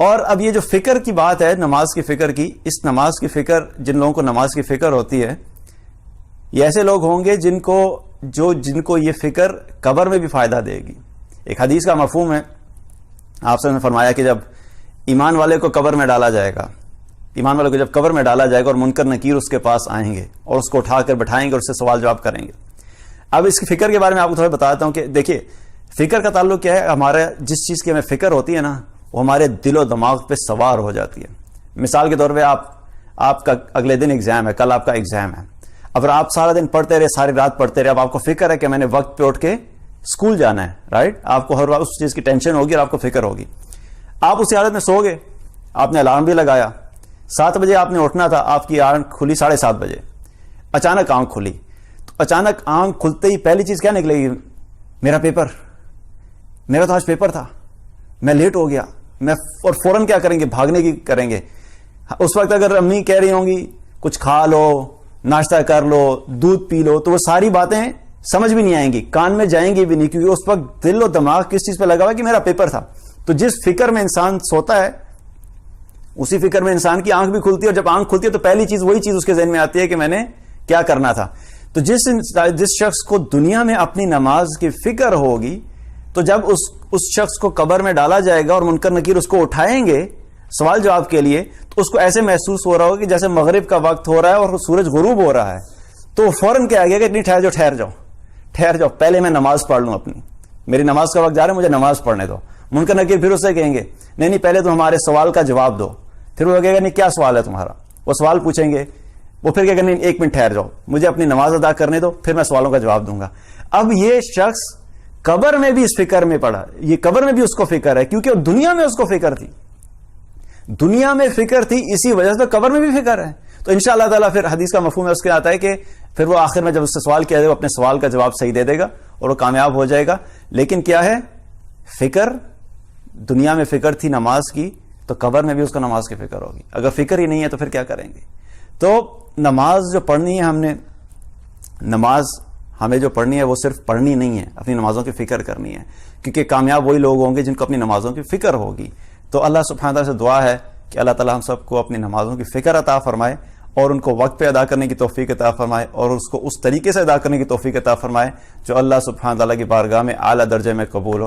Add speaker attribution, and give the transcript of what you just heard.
Speaker 1: اور اب یہ جو فکر کی بات ہے نماز کی فکر کی، اس نماز کی فکر، جن لوگوں کو نماز کی فکر ہوتی ہے یہ ایسے لوگ ہوں گے جن کو یہ فکر قبر میں بھی فائدہ دے گی۔ ایک حدیث کا مفہوم ہے، آپ سے نے فرمایا کہ جب ایمان والے کو قبر میں ڈالا جائے گا، ایمان والے کو جب قبر میں ڈالا جائے گا اور منکر نکیر اس کے پاس آئیں گے اور اس کو اٹھا کر بٹھائیں گے اور اس سے سوال جواب کریں گے۔ اب اس کی فکر کے بارے میں آپ کو تھوڑا بتاتا ہوں کہ دیکھیے فکر کا تعلق کیا ہے، ہمارا جس چیز کی ہمیں فکر ہوتی ہے نا وہ ہمارے دل و دماغ پہ سوار ہو جاتی ہے۔ مثال کے طور پہ آپ کا اگلے دن ایگزام ہے، کل آپ کا ایگزام ہے، اگر آپ سارا دن پڑھتے رہے، ساری رات پڑھتے رہے، اب آپ کو فکر ہے کہ میں نے وقت پہ اٹھ کے اسکول جانا ہے، رائٹ؟ آپ کو ہر وقت اس چیز کی ٹینشن ہوگی اور آپ کو فکر ہوگی۔ آپ اسی حالت میں سو گئے، آپ نے الارم بھی لگایا، 7 بجے آپ نے اٹھنا تھا، آپ کی آنکھ کھلی 7:30 بجے، اچانک آنکھ کھلی، تو اچانک آنکھ کھلتے ہی پہلی چیز کیا نکلے گی؟ میرا پیپر، میرا تو آج پیپر تھا، میں لیٹ ہو گیا، اور فوراً کیا کریں گے؟ بھاگنے کی کریں گے۔ اس وقت اگر امی کہہ رہی ہوں گی کچھ کھا لو، ناشتہ کر لو، دودھ پی لو، تو وہ ساری باتیں سمجھ بھی نہیں آئیں گی، کان میں جائیں گی بھی نہیں، کیونکہ اس وقت دل و دماغ کس چیز پہ لگا ہوا کہ میرا پیپر تھا۔ تو جس فکر میں انسان سوتا ہے اسی فکر میں انسان کی آنکھ بھی کھلتی ہے، اور جب آنکھ کھلتی ہے تو پہلی چیز وہی چیز اس کے ذہن میں آتی ہے کہ میں نے کیا کرنا تھا۔ تو جس شخص کو دنیا میں اپنی نماز کی فکر ہوگی تو جب اس شخص کو قبر میں ڈالا جائے گا اور منکر نکیر اس کو اٹھائیں گے سوال جواب کے لیے، تو اس کو ایسے محسوس ہو رہا ہوگا کہ جیسے مغرب کا وقت ہو رہا ہے اور سورج غروب ہو رہا ہے، تو فوراً کیا گیا کہ اتنی ٹھہر جاؤ پہلے میں نماز پڑھ لوں، اپنی میری نماز کا وقت جا رہا ہے، مجھے نماز پڑھنے دو۔ منکر نکیر پھر اس سے کہیں گے نہیں پہلے تم ہمارے سوال کا جواب دو۔ پھر وہ کہے گا نہیں کیا سوال ہے تمہارا؟ وہ سوال پوچھیں گے، وہ پھر کہے گا نہیں 1 منٹ ٹھہر جاؤ، مجھے اپنی نماز ادا کرنے دو، پھر میں سوالوں کا جواب دوں گا۔ اب یہ شخص قبر میں بھی اس فکر میں پڑا، یہ قبر میں بھی اس کو فکر ہے، کیونکہ دنیا میں اس کو فکر تھی، دنیا میں فکر تھی، اسی وجہ سے قبر میں بھی فکر ہے۔ تو انشاءاللہ تعالیٰ پھر حدیث کا مفہوم ہے اس کے آتا ہے کہ پھر وہ آخر میں جب اس سے سوال کیا جائے وہ اپنے سوال کا جواب صحیح دے دے گا اور وہ کامیاب ہو جائے گا۔ لیکن کیا ہے؟ فکر، دنیا میں فکر تھی نماز کی، تو قبر میں بھی اس کو نماز کی فکر ہوگی۔ اگر فکر ہی نہیں ہے تو پھر کیا کریں گے؟ تو نماز جو پڑھنی ہے ہم نے، نماز ہمیں جو پڑھنی ہے وہ صرف پڑھنی نہیں ہے، اپنی نمازوں کی فکر کرنی ہے، کیونکہ کامیاب وہی لوگ ہوں گے جن کو اپنی نمازوں کی فکر ہوگی۔ تو اللہ سبحانہ تعالیٰ سے دعا ہے کہ اللہ تعالیٰ ہم سب کو اپنی نمازوں کی فکر عطا فرمائے اور ان کو وقت پہ ادا کرنے کی توفیق عطا فرمائے، اور اس کو اس طریقے سے ادا کرنے کی توفیق عطا فرمائے جو اللہ سبحانہ تعالیٰ کی بارگاہ میں اعلیٰ درجے میں قبول ہو۔